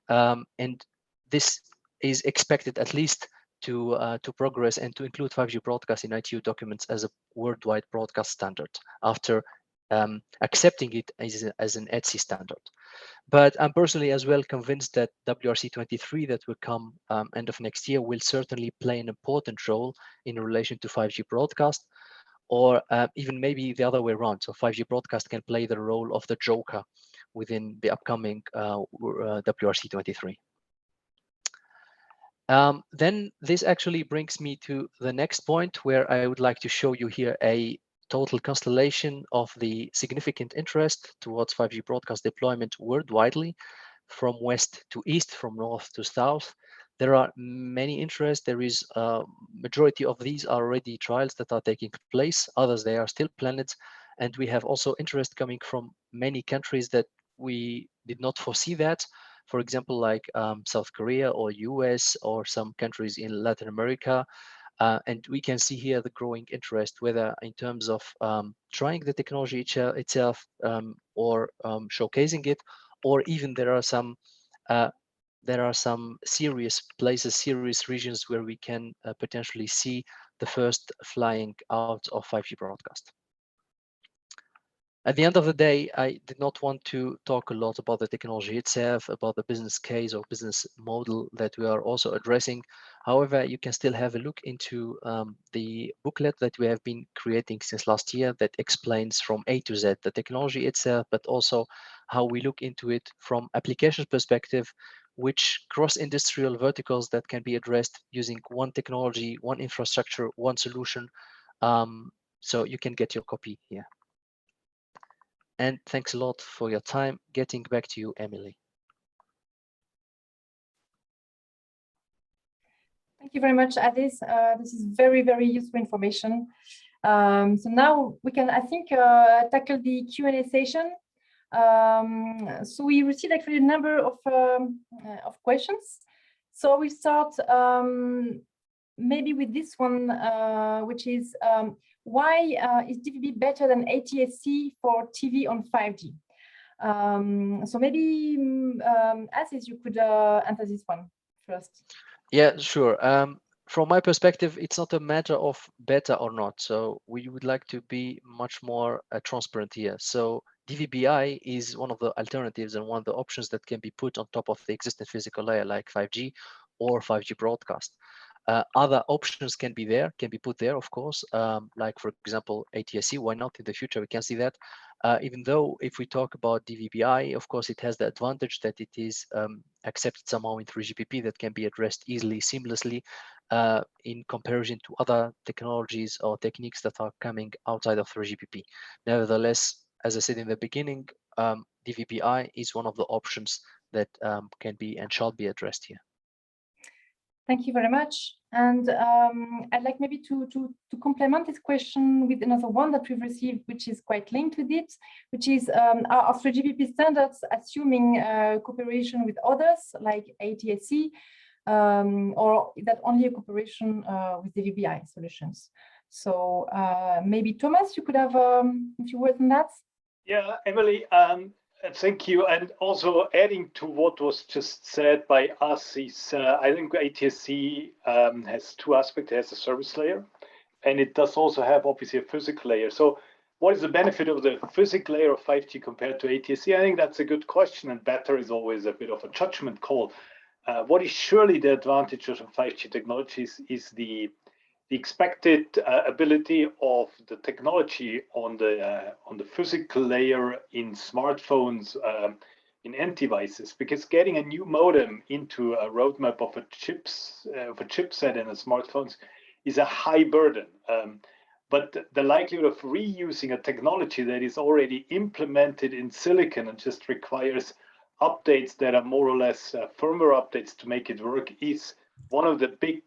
And this is expected at least to progress and to include 5G broadcast in ITU documents as a worldwide broadcast standard after accepting it as an ETSI standard. But I'm personally as well convinced that WRC 23 that will come end of next year will certainly play an important role in relation to 5G broadcast, or even maybe the other way around. So 5G broadcast can play the role of the joker within the upcoming WRC 23. Then this actually brings me to the next point, where I would like to show you here a total constellation of the significant interest towards 5G broadcast deployment worldwide, from west to east, from north to south. There are many interests. There is a majority of these are already trials that are taking place. Others, they are still planned. And we have also interest coming from many countries that we did not foresee that. For example, like South Korea or US or some countries in Latin America. And we can see here the growing interest, whether in terms of trying the technology itself or showcasing it, or even there are some serious places, serious regions where we can potentially see the first flying out of 5G broadcast. At the end of the day, I did not want to talk a lot about the technology itself, about the business case or business model that we are also addressing. However, you can still have a look into the booklet that we have been creating since last year that explains from A to Z the technology itself, but also how we look into it from applications perspective, which cross-industrial verticals that can be addressed using one technology, one infrastructure, one solution. So you can get your copy here. And thanks a lot for your time. Getting back to you, Emily. Thank you very much, Aziz. This is very, very useful information. So now we can, I think, tackle the Q&A session. So we received actually a number of questions. So we start maybe with this one, which is, why is DVB better than ATSC for TV on 5G? So maybe, Aziz, you could answer this one first. Yeah, sure. From my perspective, it's not a matter of better or not. So we would like to be much more transparent here. So DVB-I is one of the alternatives and one of the options that can be put on top of the existing physical layer, like 5G or 5G broadcast. Other options can be put there, of course, like, for example, ATSC. Why not? In the future, we can see that. Even though if we talk about DVB-I, of course, it has the advantage that it is accepted somehow in 3GPP that can be addressed easily, seamlessly, in comparison to other technologies or techniques that are coming outside of 3GPP. Nevertheless, as I said in the beginning, DVB-I is one of the options that can be and shall be addressed here. Thank you very much. And I'd like maybe to complement this question with another one that we've received, which is quite linked with it, which is are 3GPP standards assuming cooperation with others like ATSC, or is that only a cooperation with DVB-I solutions? So maybe Thomas, you could have a few words on that. Yeah, Emily, thank you. And also adding to what was just said by us is, I think ATSC has two aspects. It has a service layer, and it does also have obviously a physical layer. So what is the benefit of the physical layer of 5G compared to ATSC? I think that's a good question, and better is always a bit of a judgment call. What is surely the advantage of 5G technologies is the expected ability of the technology on the physical layer in smartphones, in end devices, because getting a new modem into a roadmap of a chipset in a smartphones is a high burden. But the likelihood of reusing a technology that is already implemented in silicon and just requires updates that are more or less firmware updates to make it work is one of the big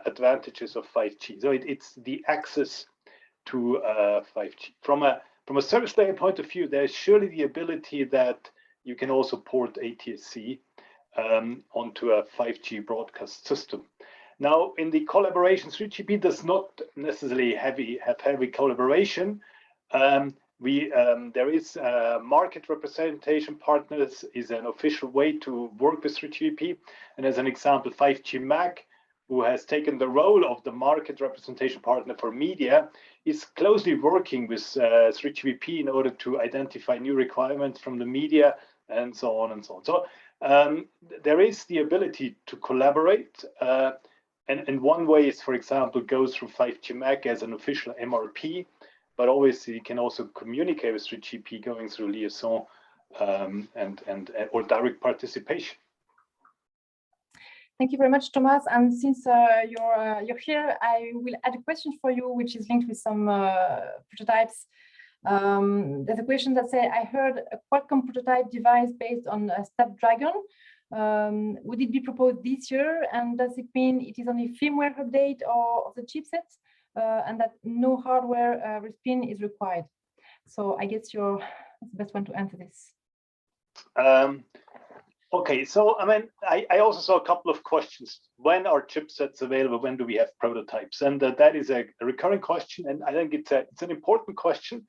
advantages of 5G. So it's the access to 5G. From a service layer point of view, there's surely the ability that you can also port ATSC onto a 5G broadcast system. Now, in the collaboration, 3GP does not necessarily have heavy collaboration. There is market representation partners is an official way to work with 3GP. And as an example, 5G Mag, who has taken the role of the market representation partner for media, is closely working with 3GP in order to identify new requirements from the media and so on and so on. So there is the ability to collaborate. And one way is, for example, go through 5G Mag as an official MRP. But obviously, you can also communicate with 3GP going through liaison or direct participation. Thank you very much, Thomas. And since you're here, I will add a question for you, which is linked with some prototypes. There's a question that says, I heard a Qualcomm prototype device based on a Snapdragon. Would it be proposed this year? And does it mean it is only firmware update or of the chipsets? And that no hardware respin is required. So I guess you're the best one to answer this. Okay, so I mean, I also saw a couple of questions. When are chipsets available? When do we have prototypes? And that is a recurring question, and I think it's an important question.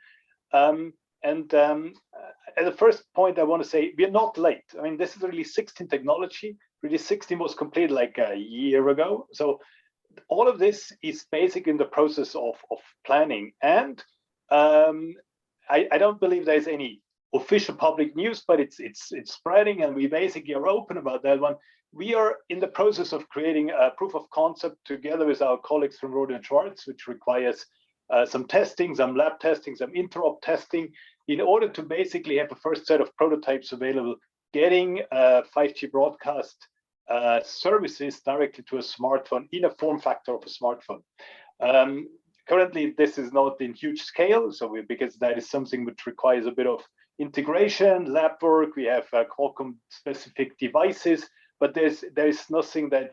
As a first point, I want to say we're not late. I mean, this is Release 16 technology. Release 16 was completed like a year ago. So all of this is basic in the process of planning. And I don't believe there's any official public news, but it's spreading, and we basically are open about that one. We are in the process of creating a proof of concept together with our colleagues from Rohde Schwarz, which requires some testing, some lab testing, some interop testing, in order to basically have a first set of prototypes available, getting 5G broadcast services directly to a smartphone in a form factor of a smartphone. Currently, this is not in huge scale, so because that is something which requires a bit of integration, lab work. We have Qualcomm specific devices, but there is nothing that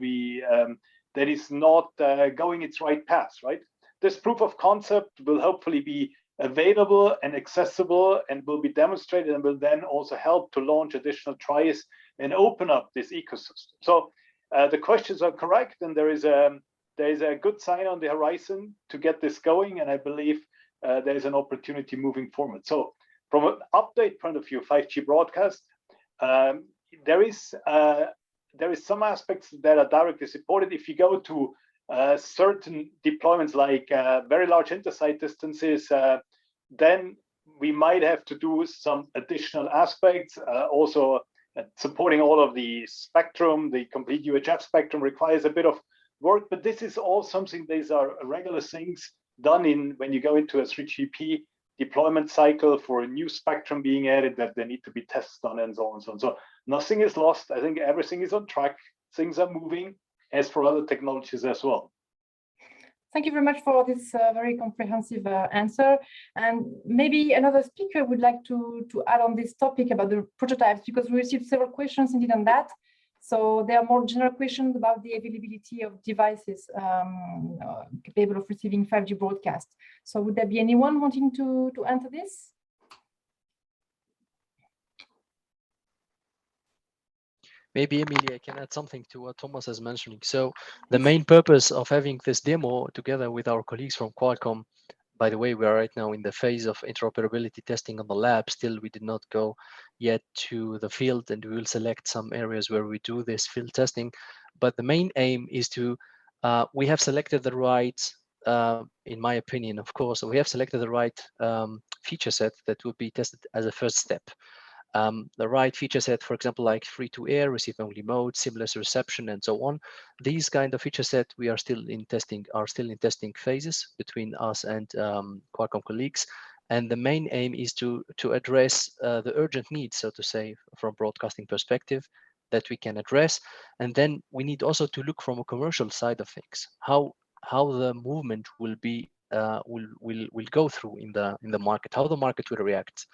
that is not going its right path, right? This proof of concept will hopefully be available and accessible and will be demonstrated, and will then also help to launch additional tries and open up this ecosystem. So the questions are correct, and there is a good sign on the horizon to get this going, and I believe there is an opportunity moving forward. So from an update point of view, 5G broadcast, there is some aspects that are directly supported. If you go to certain deployments like very large intersite distances, then we might have to do some additional aspects. Also, supporting all of the spectrum, the complete UHF spectrum requires a bit of work, but this is all something, these are regular things done when you go into a 3GP deployment cycle for a new spectrum being added that they need to be tested on, and so on and so on. So nothing is lost. I think everything is on track. Things are moving, as for other technologies as well. Thank you very much for this very comprehensive answer. And maybe another speaker would like to add on this topic about the prototypes, because we received several questions indeed on that. So there are more general questions about the availability of devices capable of receiving 5G broadcast. So would there be anyone wanting to answer this? Maybe, Emilia, I can add something to what Thomas is mentioning. So the main purpose of having this demo together with our colleagues from Qualcomm, by the way, we are right now in the phase of interoperability testing on the lab. Still, we did not go yet to the field, and we will select some areas where we do this field testing. But the main aim is to, we have selected the right, in my opinion, of course, we have selected the right feature set that will be tested as a first step. The right feature set, for example, like free-to-air, receive-only mode, seamless reception, and so on. These kind of feature set we are still in testing phases between us and Qualcomm colleagues. And the main aim is to address the urgent needs, so to say, from broadcasting perspective that we can address. And then we need also to look from a commercial side of things, how the movement will be will go through in the market, how the market will react.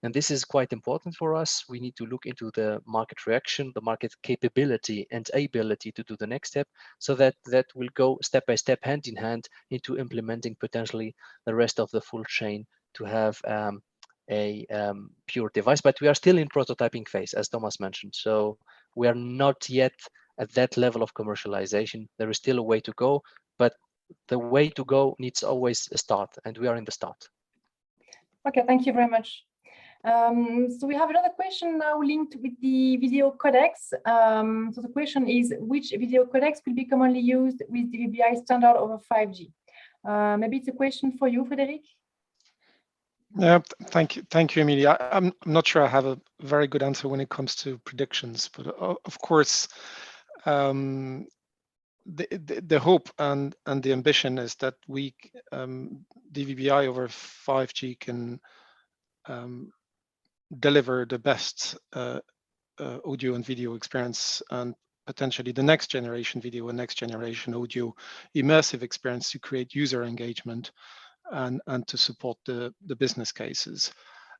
And this is quite important for us. We need to look into the market reaction, the market capability and ability to do the next step, so that will go step by step, hand in hand, into implementing potentially the rest of the full chain to have a pure device. But we are still in prototyping phase, as Thomas mentioned. So we are not yet at that level of commercialization. There is still a way to go, but the way to go needs always a start, and we are in the start. Okay, thank you very much. So we have another question now linked with the video codecs. So the question is, which video codecs will be commonly used with DVB-I standard over 5G? Maybe it's a question for you, Frédéric. Yeah, thank you, Emilia. I'm not sure I have a very good answer when it comes to predictions, but of course, the hope and the ambition is that we DVB-I over 5G can deliver the best audio and video experience, and potentially the next generation video and next generation audio immersive experience to create user engagement and to support the business cases.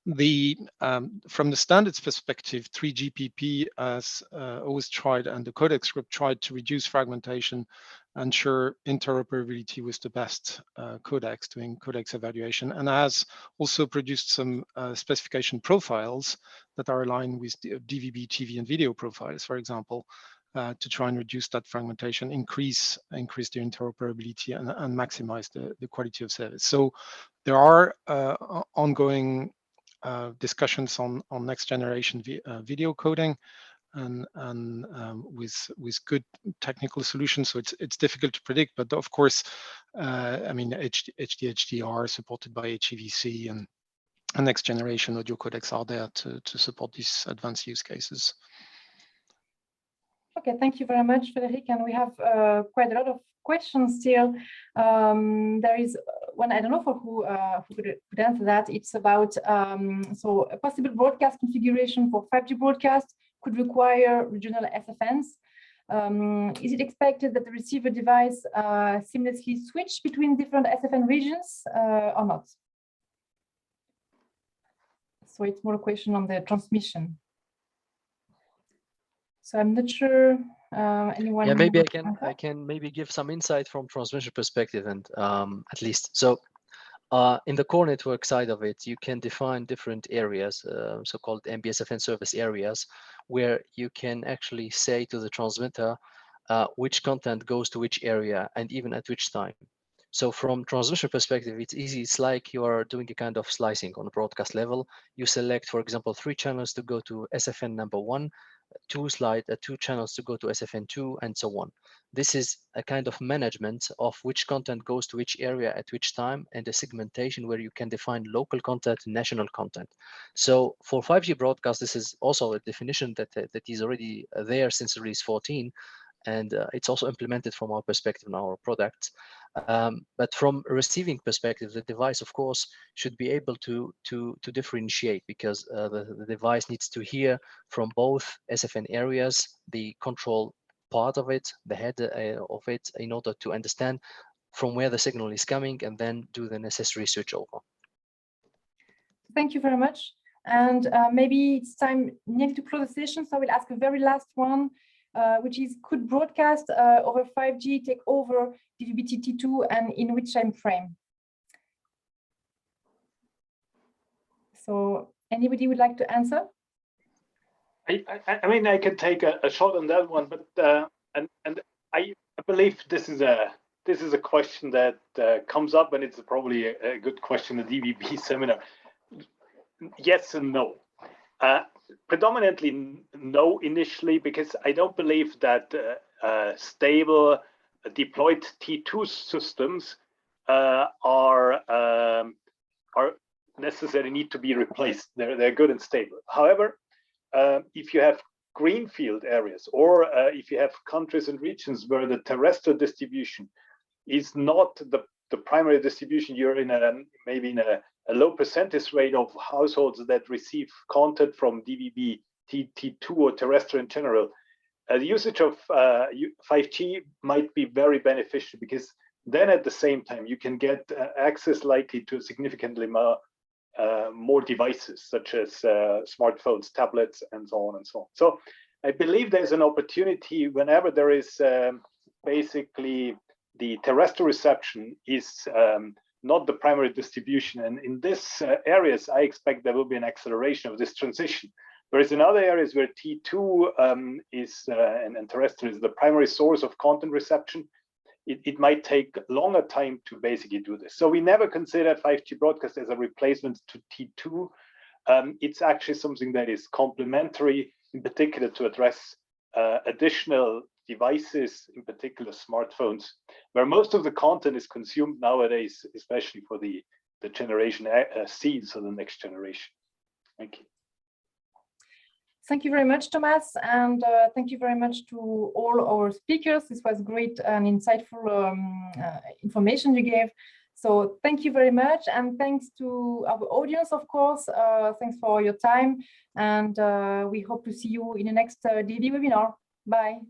From the standards perspective, 3GPP has always tried, and the codecs group tried to reduce fragmentation, ensure interoperability with the best codecs, doing codecs evaluation, and has also produced some specification profiles that are aligned with the DVB TV and video profiles, for example, to try and reduce that fragmentation, increase the interoperability, and maximize the quality of service. So there are ongoing discussions on next generation video coding and with good technical solutions. So it's difficult to predict, but of course, I mean, HDHDR supported by HEVC and next generation audio codecs are there to support these advanced use cases. Okay, thank you very much, Frédéric. And we have quite a lot of questions still. There is one, I don't know for who could answer that. It's about, so a possible broadcast configuration for 5G broadcast could require regional SFNs. Is it expected that the receiver device seamlessly switch between different SFN regions or not? So it's more a question on the transmission. So I'm not sure anyone. Yeah, maybe I can maybe give some insight from transmission perspective, and at least so in the core network side of it, you can define different areas, so-called MBSFN service areas, where you can actually say to the transmitter which content goes to which area and even at which time. So from transmission perspective, it's easy. It's like you are doing a kind of slicing on a broadcast level. You select, for example, 3 channels to go to SFN number 1, 2 channels to go to SFN2, and so on. This is a kind of management of which content goes to which area at which time, and a segmentation where you can define local content, national content. So for 5G broadcast, this is also a definition that is already there since release 14. And it's also implemented from our perspective in our products. But from a receiving perspective, the device, of course, should be able to differentiate, because the device needs to hear from both SFN areas, the control part of it, the head of it, in order to understand from where the signal is coming and then do the necessary switch over. Thank you very much. And maybe it's time nearly to close the session, so I will ask a very last one. which is, could broadcast over 5G take over DVB-T2 and in which time frame? So anybody would like to answer? I mean, I can take a shot on that one, but and I believe this is a question that comes up, and it's probably a good question at the DVB seminar. Yes and no. Predominantly no initially, because I don't believe that stable deployed T2 systems are necessarily need to be replaced. They're good and stable. However, if you have greenfield areas, or if you have countries and regions where the terrestrial distribution is not the primary distribution, you're in maybe in a low percentage rate of households that receive content from DVB T2 or terrestrial in general. The usage of 5G might be very beneficial, because then at the same time you can get access likely to significantly more devices, such as smartphones, tablets, and so on and so on. So I believe there's an opportunity whenever there is basically the terrestrial reception is not the primary distribution. And in this areas, I expect there will be an acceleration of this transition. Whereas in other areas where T2 is and terrestrial is the primary source of content reception, it might take longer time to basically do this. So we never consider 5G broadcast as a replacement to T2. It's actually something that is complementary, in particular to address additional devices, in particular smartphones, where most of the content is consumed nowadays, especially for the generation C, so the next generation. Thank you. Thank you very much, Thomas, and thank you very much to all our speakers. This was great and insightful information you gave. So thank you very much, and thanks to our audience, of course. Thanks for your time, and we hope to see you in the next DVB webinar. Bye.